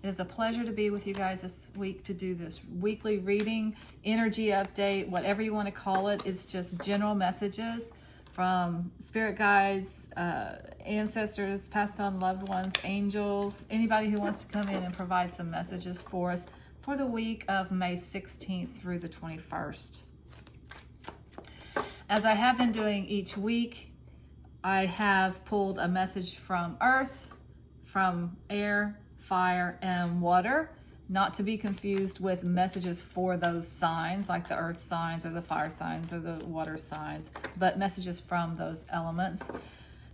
It is a pleasure to be with you guys this week to do this weekly reading, energy update, whatever you want to call it. It's just general messages from spirit guides, ancestors, passed on loved ones, angels, anybody who wants to come in and provide some messages for us for the week of May 16th through the 21st. As I have been doing each week, I have pulled a message from earth, from air, fire, and water, not to be confused with messages for those signs like the earth signs or the fire signs or the water signs, but messages from those elements.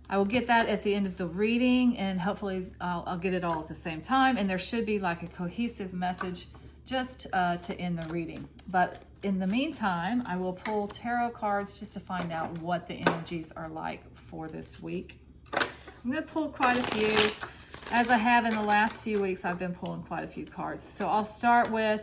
I will get that at the end of the reading, and hopefully I'll get it all at the same time, and there should be like a cohesive message just to end the reading. But in the meantime, I will pull tarot cards just to find out what the energies are like for this week. I'm going to pull quite a few. As I have in the last few weeks, I've been pulling quite a few cards. So I'll start with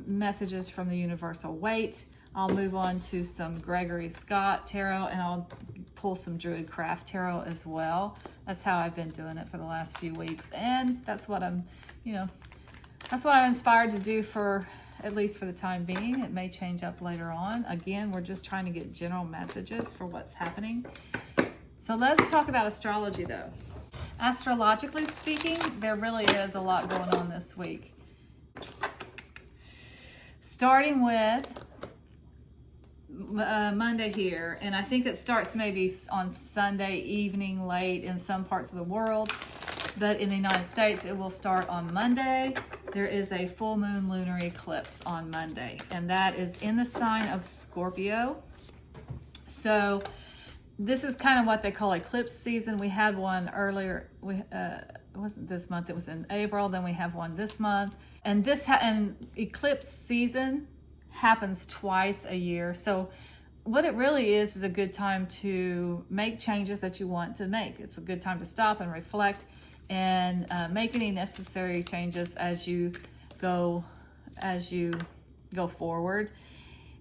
messages from the Universal Waite. I'll move on to some Gregory Scott Tarot, and I'll pull some Druid Craft Tarot as well. That's how I've been doing it for the last few weeks. And that's what I'm inspired to do for, at least for the time being. It may change up later on. Again, we're just trying to get general messages for what's happening. So let's talk about astrology though. Astrologically speaking, there really is a lot going on this week. Starting with Monday here, and I think it starts maybe on Sunday evening late in some parts of the world, but in the United States it will start on Monday. There is a full moon lunar eclipse on Monday, and that is in the sign of Scorpio. So this is kind of what they call eclipse season. We had one earlier. It wasn't this month. It was in April. Then we have one this month. And and eclipse season happens twice a year. So what it really is a good time to make changes that you want to make. It's a good time to stop and reflect and make any necessary changes as you go forward.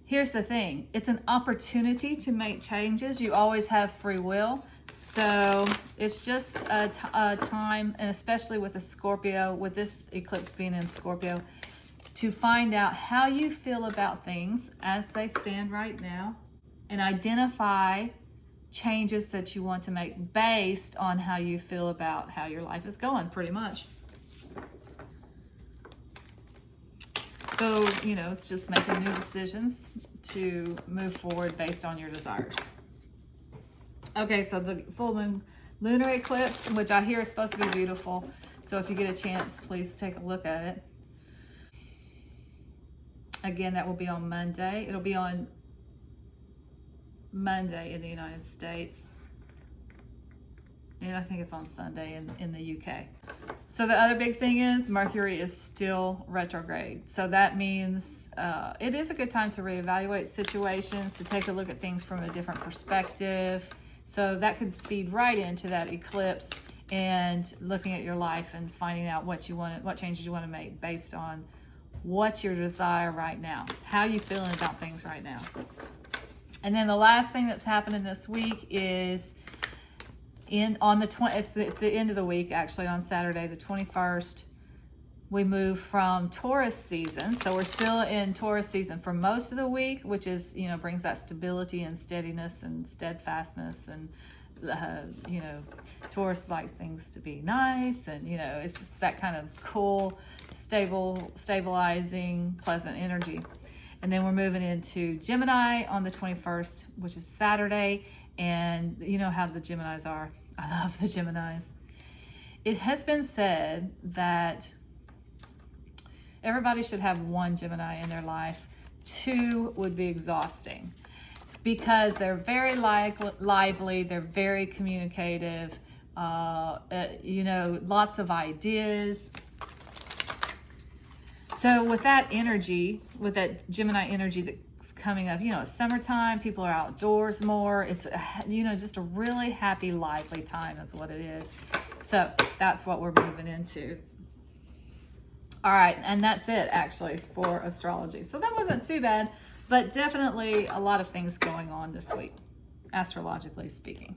Here's the thing, it's an opportunity to make changes. You always have free will. So it's just a time, and especially with the Scorpio, with this eclipse being in Scorpio, to find out how you feel about things as they stand right now and identify changes that you want to make based on how you feel about how your life is going, pretty much. So, it's just making new decisions to move forward based on your desires. Okay, so the full moon lunar eclipse, which I hear is supposed to be beautiful. So if you get a chance, please take a look at it. Again, that will be on Monday. It'll be on Monday in the United States. And I think it's on Sunday in the UK. So the other big thing is Mercury is still retrograde. So that means it is a good time to reevaluate situations, to take a look at things from a different perspective. So that could feed right into that eclipse and looking at your life and finding out what changes you want to make based on what's your desire right now, how you feeling about things right now. And then the last thing that's happening this week is it's the end of the week, actually, on Saturday, the 21st, we move from Taurus season. So we're still in Taurus season for most of the week, which is, brings that stability and steadiness and steadfastness. And, Taurus likes things to be nice. And, it's just that kind of cool, stabilizing, pleasant energy. And then we're moving into Gemini on the 21st, which is Saturday. And you know how the Geminis are. I love the Geminis. It has been said that everybody should have one Gemini in their life. 2 would be exhausting because they're very lively, they're very communicative, lots of ideas. So with that energy, with that Gemini energy that's coming up, it's summertime, people are outdoors more. It's, just a really happy, lively time is what it is. So that's what we're moving into. All right, and that's it actually for astrology. So that wasn't too bad, but definitely a lot of things going on this week, astrologically speaking.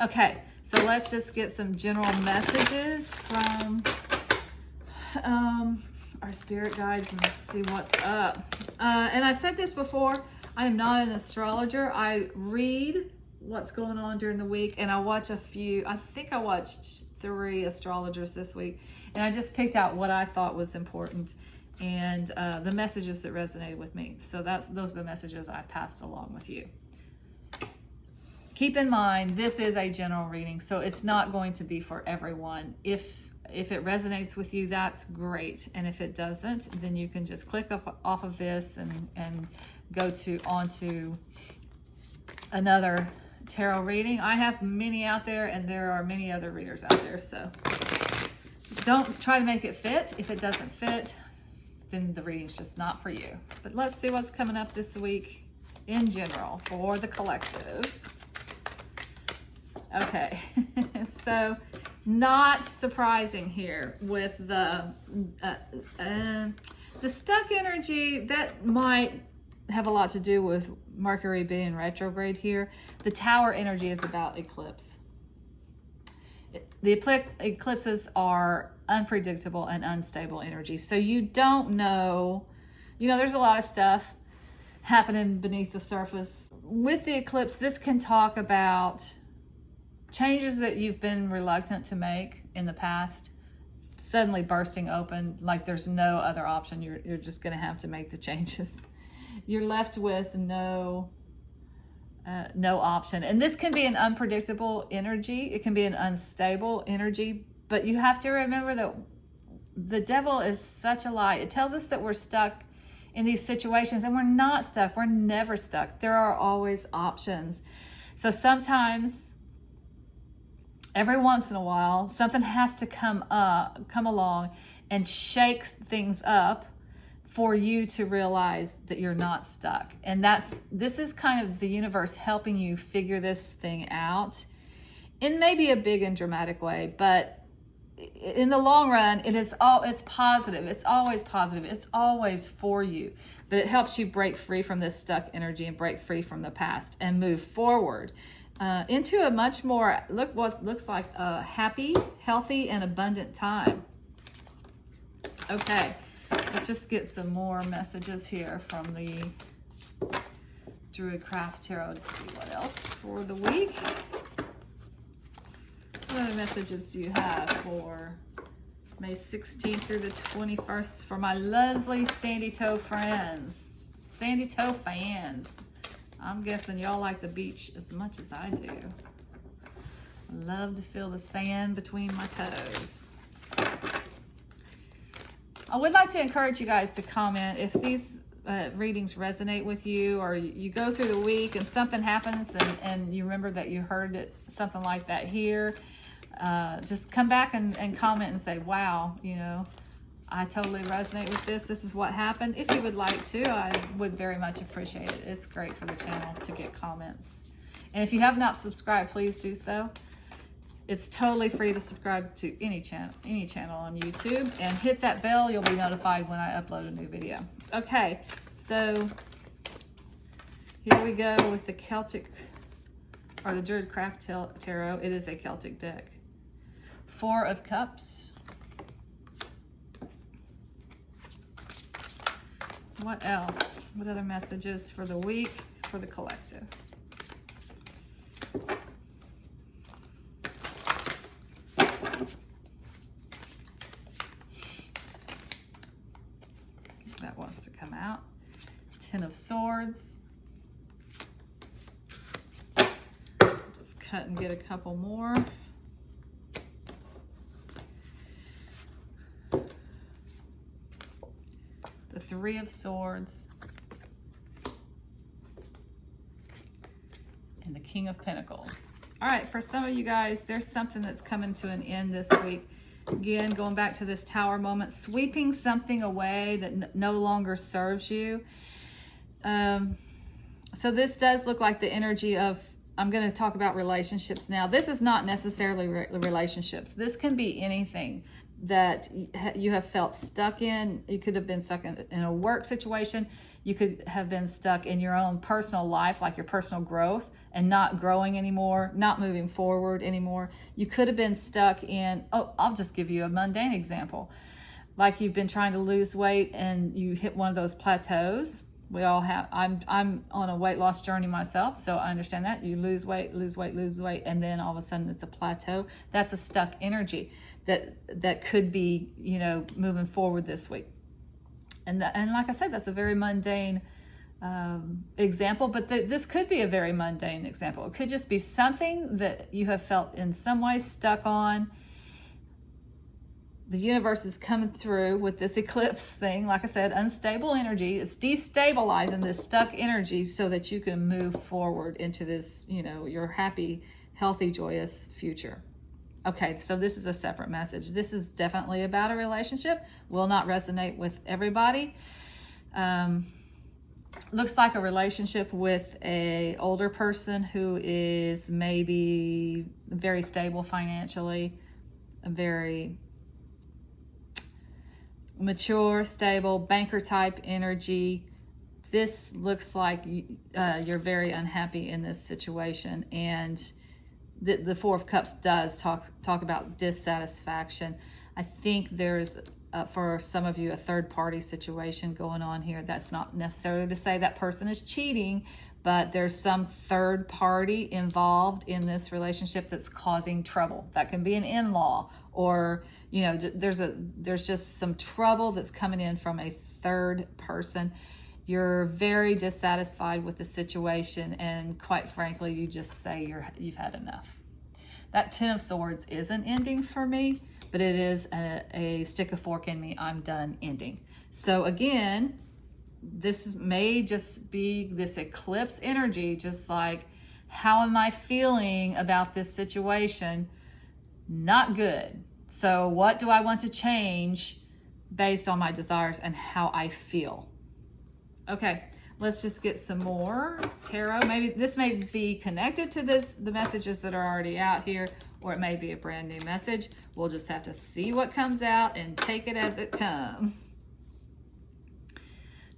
Okay, so let's just get some general messages from our spirit guides, and let's see what's up. And I've said this before, I am not an astrologer. I read what's going on during the week, and I watch I think I watched 3 astrologers this week, and I just picked out what I thought was important and the messages that resonated with me. So those are the messages I passed along with you. Keep in mind, this is a general reading, so it's not going to be for everyone. If it resonates with you, that's great. And if it doesn't, then you can just click off of this and go onto another tarot reading. I have many out there, and there are many other readers out there. So don't try to make it fit. If it doesn't fit, then the reading's just not for you. But let's see what's coming up this week in general for the collective. Okay, so not surprising here with the stuck energy. That might have a lot to do with Mercury being retrograde here. The Tower energy is about eclipse. The eclipses are unpredictable and unstable energy. So you don't know, there's a lot of stuff happening beneath the surface. With the eclipse, this can talk about changes that you've been reluctant to make in the past, suddenly bursting open, like there's no other option. You're just going to have to make the changes. You're left with no option. And this can be an unpredictable energy. It can be an unstable energy, but you have to remember that the devil is such a lie. It tells us that we're stuck in these situations, and we're not stuck. We're never stuck. There are always options. So sometimes, every once in a while, something has to come along and shake things up for you to realize that you're not stuck. And this is kind of the universe helping you figure this thing out in maybe a big and dramatic way, but in the long run, it's positive. It's always positive. It's always for you. But it helps you break free from this stuck energy and break free from the past and move forward into a much more, looks like a happy, healthy, and abundant time. Okay, let's just get some more messages here from the Druid Craft Tarot to see what else for the week. What other messages do you have for May 16th through the 21st for my lovely Sandy Toe friends, Sandy Toe fans? I'm guessing y'all like the beach as much as I do. I love to feel the sand between my toes. I would like to encourage you guys to comment if these readings resonate with you, or you go through the week and something happens and you remember that you heard something like that here. Just come back and comment and say, wow, I totally resonate with this. This is what happened. If you would like to, I would very much appreciate it. It's great for the channel to get comments. And if you have not subscribed, please do so. It's totally free to subscribe to any channel on YouTube, and hit that bell. You'll be notified when I upload a new video. Okay, so here we go with the Celtic, or the Druid Craft Tarot. It is a Celtic deck. 4 of Cups. What else? What other messages for the week for the collective? That wants to come out. 10 of Swords. Just cut and get a couple more. The 3 of Swords. And the King of Pentacles. All right, for some of you guys, there's something that's coming to an end this week. Again, going back to this Tower moment, sweeping something away that no longer serves you. So this does look like the energy of, I'm going to talk about relationships now. This is not necessarily relationships. This can be anything that you have felt stuck in. You could have been stuck in a work situation. You could have been stuck in your own personal life, like your personal growth, and not growing anymore, not moving forward anymore. You could have been stuck in, I'll just give you a mundane example. like you've been trying to lose weight and you hit one of those plateaus. We all have. I'm on a weight loss journey myself, so I understand that. You lose weight, and then all of a sudden it's a plateau. That's a stuck energy that could be, you know, moving forward this week. And like I said, that's a very mundane example, but this could be a very mundane example. It could just be something that you have felt in some way stuck on. The universe is coming through with this eclipse thing. Like I said, unstable energy. It's destabilizing this stuck energy so that you can move forward into this, you know, your happy, healthy, joyous future. Okay, so this is a separate message. This is definitely about a relationship. Will not resonate with everybody. Looks like a relationship with a older person who is maybe very stable financially, very mature, stable, banker type energy. This looks like you're very unhappy in this situation, and the Four of Cups does talk about dissatisfaction. I think there's for some of you a third party situation going on here. That's not necessarily to say that person is cheating, but there's some third party involved in this relationship that's causing trouble. That can be an in-law, or you know, there's just some trouble that's coming in from a third person. You're very dissatisfied with the situation, and quite frankly, you just say you've had enough. That Ten of Swords is an ending for me, but it is a stick a fork in me, I'm done ending. So again, this may just be this eclipse energy, just like, how am I feeling about this situation? Not good. So what do I want to change based on my desires and how I feel? Okay, let's just get some more tarot. Maybe this may be connected to the messages that are already out here, or it may be a brand new message. We'll just have to see what comes out and take it as it comes.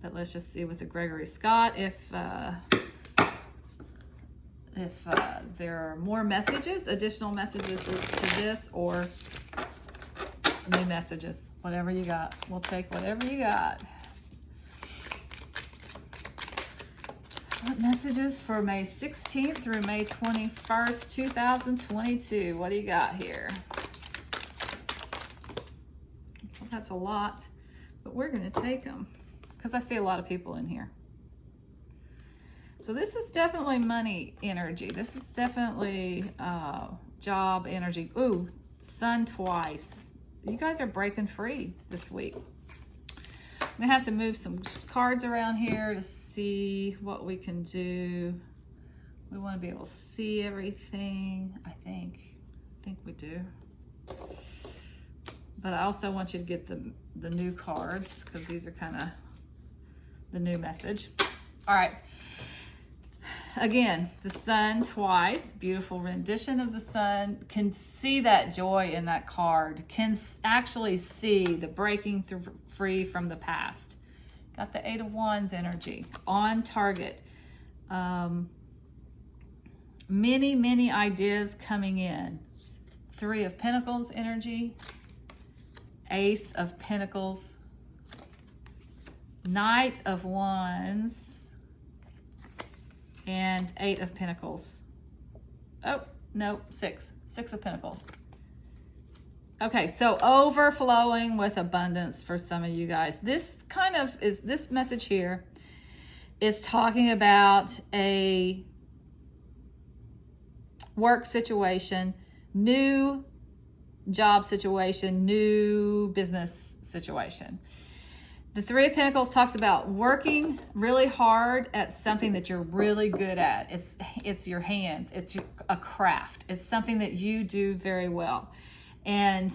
But let's just see with the Gregory Scott if there are more messages, additional messages to this, or new messages. Whatever you got. We'll take whatever you got. What messages for May 16th through May 21st, 2022? What do you got here? Well, that's a lot, but we're going to take them because I see a lot of people in here. So this is definitely money energy. This is definitely job energy. Ooh, Sun twice. You guys are breaking free this week. I'm gonna have to move some cards around here to see what we can do. We want to be able to see everything. I think we do. But I also want you to get the new cards, because these are kind of the new message. All right. Again, the sun twice, beautiful rendition of the sun. Can see that joy in that card. Can actually see the breaking free from the past. Got the Eight of Wands energy on target. Many ideas coming in. Three of Pentacles energy. Ace of Pentacles. Knight of Wands. And Eight of Pentacles. Oh, no, Six of Pentacles. Okay, so overflowing with abundance for some of you guys. This message here is talking about a work situation, new job situation, new business situation. The Three of Pentacles talks about working really hard at something that you're really good at. It's your hands. It's a craft. It's something that you do very well. And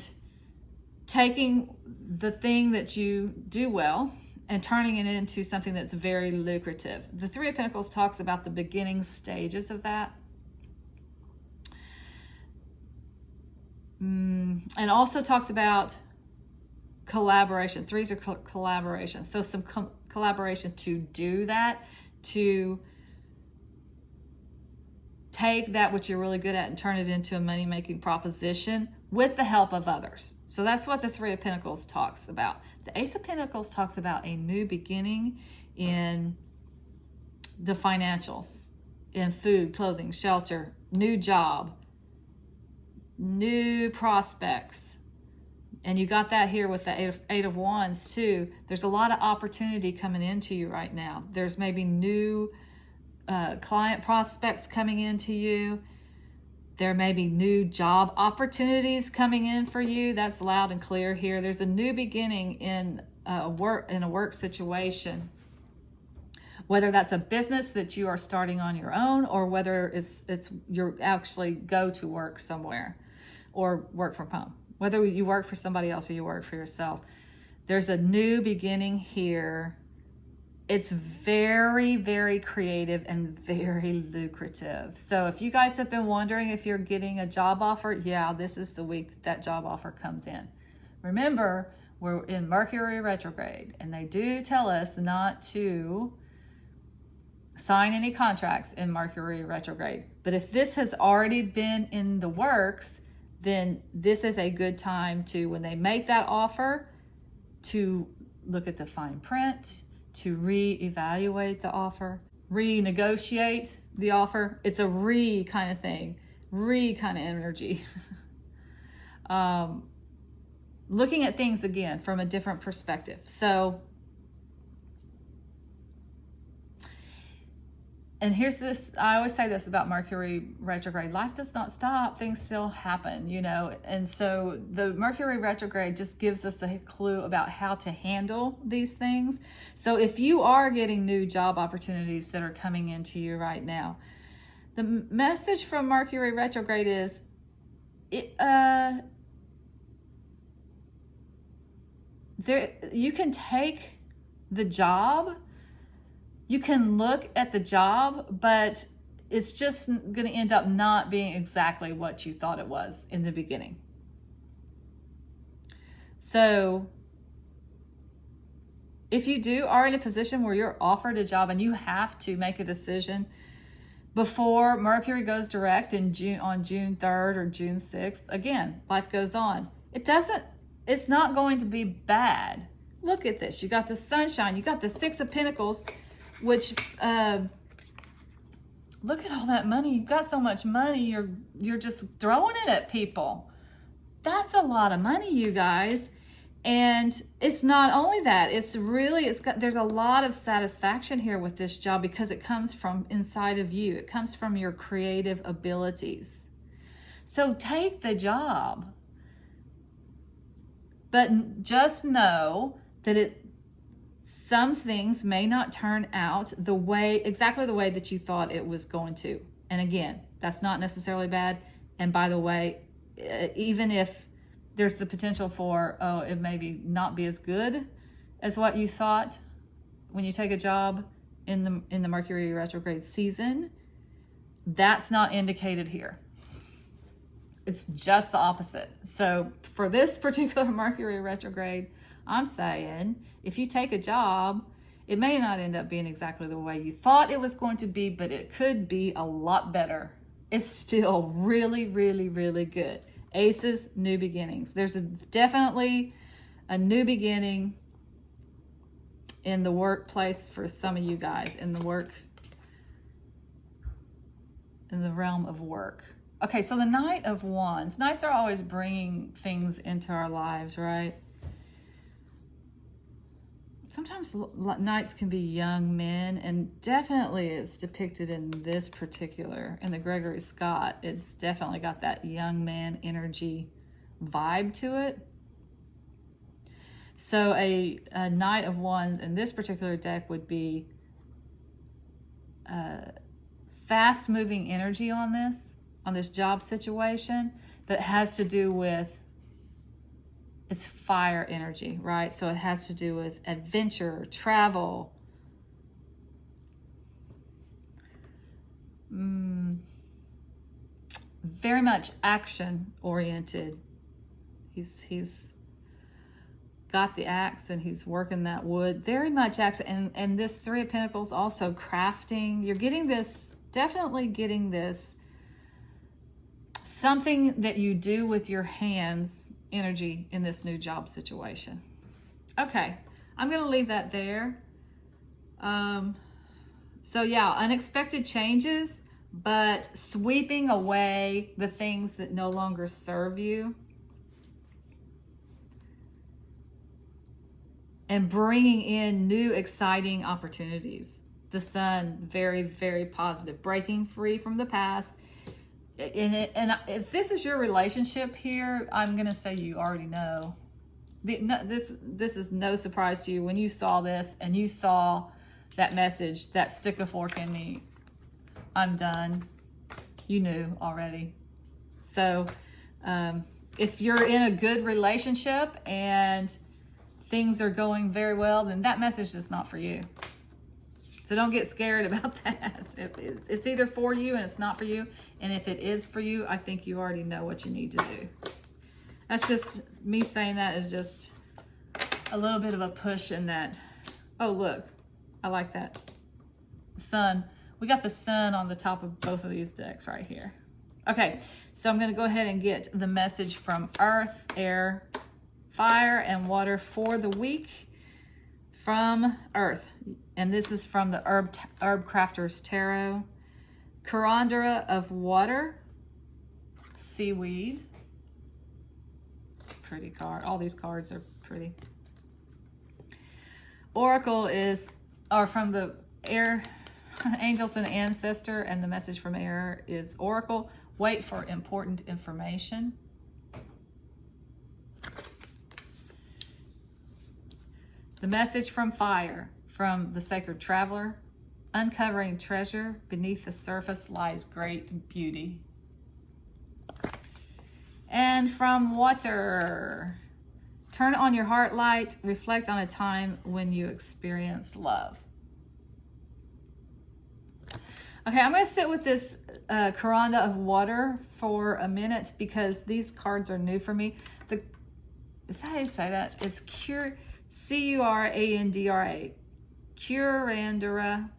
taking the thing that you do well and turning it into something that's very lucrative. The Three of Pentacles talks about the beginning stages of that. And also talks about collaboration. Threes are collaboration. So some collaboration to do that, to take that which you're really good at and turn it into a money-making proposition with the help of others. So that's what the Three of Pentacles talks about. The Ace of Pentacles talks about a new beginning in the financials, in food, clothing, shelter, new job, new prospects. And you got that here with the Eight of Wands too. There's a lot of opportunity coming into you right now. There's maybe new client prospects coming into you. There may be new job opportunities coming in for you. That's loud and clear here. There's a new beginning in a work situation. Whether that's a business that you are starting on your own, or whether it's you're actually go to work somewhere or work from home. Whether you work for somebody else or you work for yourself. There's a new beginning here. It's very, very creative and very lucrative. So if you guys have been wondering if you're getting a job offer, yeah, this is the week that job offer comes in. Remember, we're in Mercury retrograde, and they do tell us not to sign any contracts in Mercury retrograde. But if this has already been in the works, then this is a good time to, when they make that offer, to look at the fine print, to reevaluate the offer, renegotiate the offer. It's a kind of thing, kind of energy. Looking at things again from a different perspective. So, and here's this, I always say this about Mercury retrograde, life does not stop, things still happen, you know. And so the Mercury retrograde just gives us a clue about how to handle these things. So if you are getting new job opportunities that are coming into you right now, the message from Mercury retrograde is, you can take the job, you can look at the job, but it's just going to end up not being exactly what you thought it was in the beginning. So if you are in a position where you're offered a job and you have to make a decision before Mercury goes direct on June 3rd or June 6th, again, life goes on. It's not going to be bad. Look at this. You got the sunshine. You got the Six of Pentacles, which, look at all that money. You've got so much money. You're just throwing it at people. That's a lot of money, you guys. And it's not only that, there's a lot of satisfaction here with this job because it comes from inside of you. It comes from your creative abilities. So take the job. But just know that some things may not turn out exactly the way that you thought it was going to. And again, that's not necessarily bad. And by the way, even if there's the potential for, it maybe not be as good as what you thought when you take a job in the Mercury retrograde season, that's not indicated here. It's just the opposite. So for this particular Mercury retrograde, I'm saying if you take a job, it may not end up being exactly the way you thought it was going to be, but it could be a lot better. It's still really, really, really good. Aces, new beginnings. There's definitely a new beginning in the workplace for some of you guys, in the realm of work. Okay, so the Knight of Wands. Knights are always bringing things into our lives, right? Sometimes knights can be young men, and definitely it's depicted in this particular, in the Gregory Scott. It's definitely got that young man energy vibe to it. So a Knight of Wands in this particular deck would be fast-moving energy on this job situation that has to do with, it's fire energy, right? So it has to do with adventure, travel, very much action oriented. He's got the axe and he's working that wood, very much action. And this Three of Pentacles also crafting. You're getting this, definitely getting this something that you do with your hands energy in this new job situation. Okay, I'm going to leave that there. So yeah, unexpected changes, but sweeping away the things that no longer serve you and bringing in new exciting opportunities. The sun, very, very positive, breaking free from the past. And if this is your relationship here, I'm going to say you already know. This is no surprise to you when you saw this and you saw that message, that stick a fork in me, I'm done. You knew already. So if you're in a good relationship and things are going very well, then that message is not for you. So don't get scared about that. It's either for you and it's not for you. And if it is for you, I think you already know what you need to do. That's just me saying that is just a little bit of a push in that. Oh, look, I like that. The sun. We got the sun on the top of both of these decks right here. Okay, so I'm going to go ahead and get the message from Earth, Air, Fire, and Water for the week from Earth. And this is from the Herbcrafter's Tarot. Carrandra of Water, Seaweed. It's a pretty card. All these cards are pretty. Oracle are from the Air, Angels and Ancestor, and the message from Air is Oracle. Wait for important information. The message from Fire, from the Sacred Traveler. Uncovering treasure, beneath the surface lies great beauty. And from Water, turn on your heart light, reflect on a time when you experienced love. Okay, I'm going to sit with this Carrandra of Water for a minute because these cards are new for me. Is that how you say that? It's C-U-R-A-N-D-R-A. Carrandra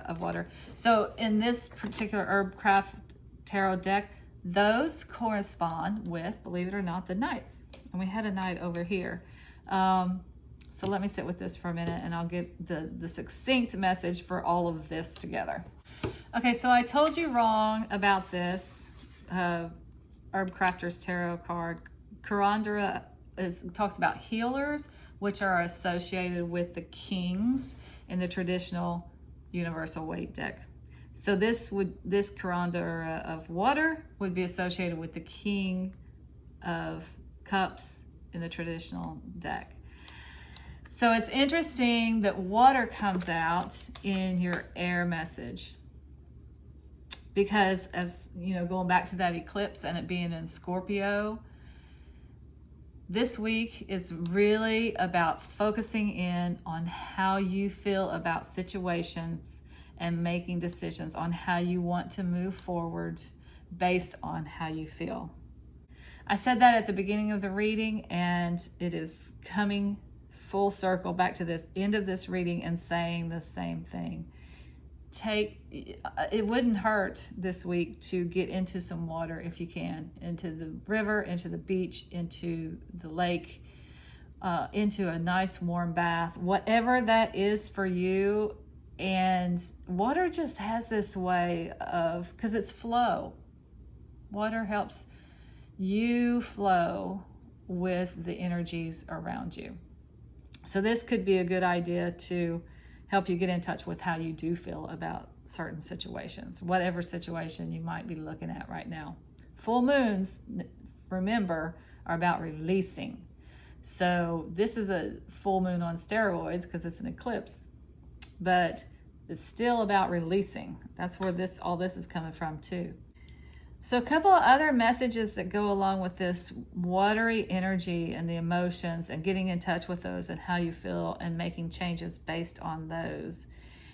of Water. So in this particular Herbcraft tarot deck, those correspond with, believe it or not, the knights. And we had a knight over here. So let me sit with this for a minute and I'll get the succinct message for all of this together. Okay, so I told you wrong about this Herbcrafter's tarot card. Carrandra talks about healers, which are associated with the kings in the traditional universal Waite deck. So this Carrandra of Water would be associated with the King of Cups in the traditional deck. So it's interesting that water comes out in your air message because, as you know, going back to that eclipse and it being in Scorpio, this week is really about focusing in on how you feel about situations and making decisions on how you want to move forward based on how you feel. I said that at the beginning of the reading, and it is coming full circle back to this end of this reading and saying the same thing. It wouldn't hurt this week to get into some water if you can, into the river, into the beach, into the lake, into a nice warm bath, whatever that is for you. And water just has this way of, because it's flow. Water helps you flow with the energies around you. So this could be a good idea to help you get in touch with how you do feel about certain situations, whatever situation you might be looking at right now. Full moons, remember, are about releasing. So this is a full moon on steroids because it's an eclipse, but it's still about releasing. That's where all this is coming from too. So a couple of other messages that go along with this watery energy and the emotions and getting in touch with those and how you feel and making changes based on those.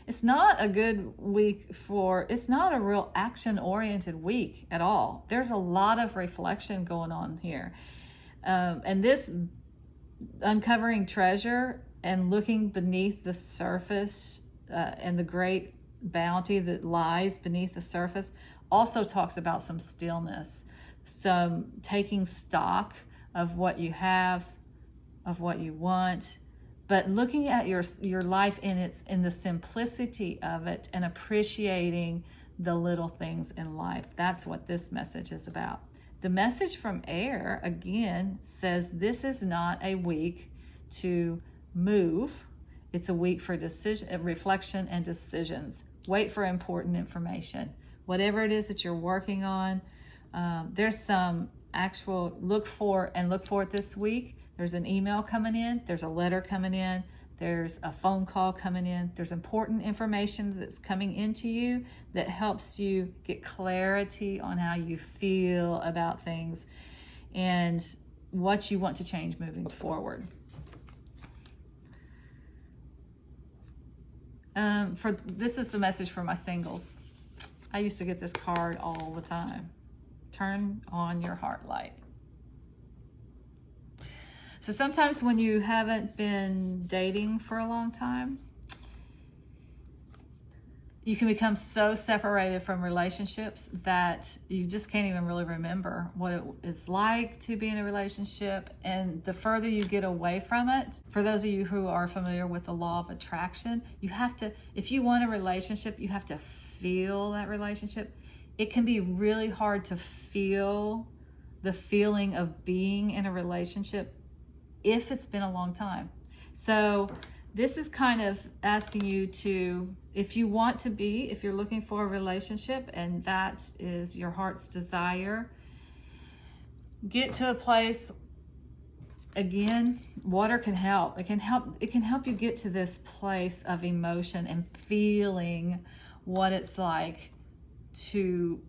It's not a good week it's not a real action-oriented week at all. There's a lot of reflection going on here. And this uncovering treasure and looking beneath the surface and the great bounty that lies beneath the surface, also talks about some stillness, some taking stock of what you have, of what you want, but looking at your life in the simplicity of it and appreciating the little things in life. That's what this message is about. The message from air, again, says this is not a week to move. It's a week for decision, reflection, and decisions. Wait for important information. Whatever it is that you're working on, there's some actual look for it this week. There's an email coming in. There's a letter coming in. There's a phone call coming in. There's important information that's coming into you that helps you get clarity on how you feel about things and what you want to change moving forward. This is the message for my singles. I used to get this card all the time. Turn on your heart light. So sometimes when you haven't been dating for a long time, you can become so separated from relationships that you just can't even really remember what it's like to be in a relationship. And the further you get away from it, for those of you who are familiar with the law of attraction, you have to, if you want a relationship, you have to feel that relationship. It can be really hard to feel the feeling of being in a relationship if it's been a long time. So this is kind of asking you to, if you're looking for a relationship and that is your heart's desire, get to a place, again, water can help. It can help you get to this place of emotion and feeling what it's like to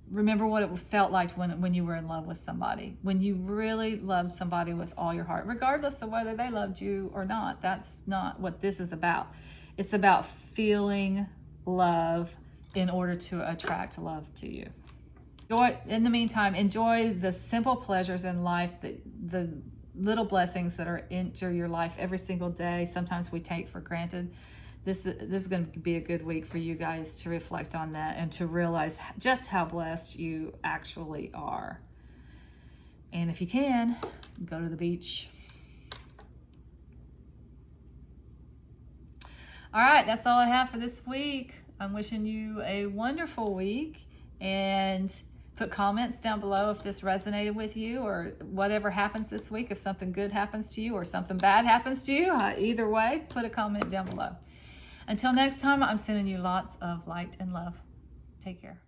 remember what it felt like when you were in love with somebody, when you really loved somebody with all your heart, regardless of whether they loved you or not. That's not what this is about. It's about feeling love in order to attract love to you. In the meantime, enjoy the simple pleasures in life, the little blessings that are into your life every single day. Sometimes we take for granted. This is going to be a good week for you guys to reflect on that and to realize just how blessed you actually are. And if you can, go to the beach. All right, that's all I have for this week. I'm wishing you a wonderful week, and put comments down below if this resonated with you or whatever happens this week, if something good happens to you or something bad happens to you. Either way, put a comment down below. Until next time, I'm sending you lots of light and love. Take care.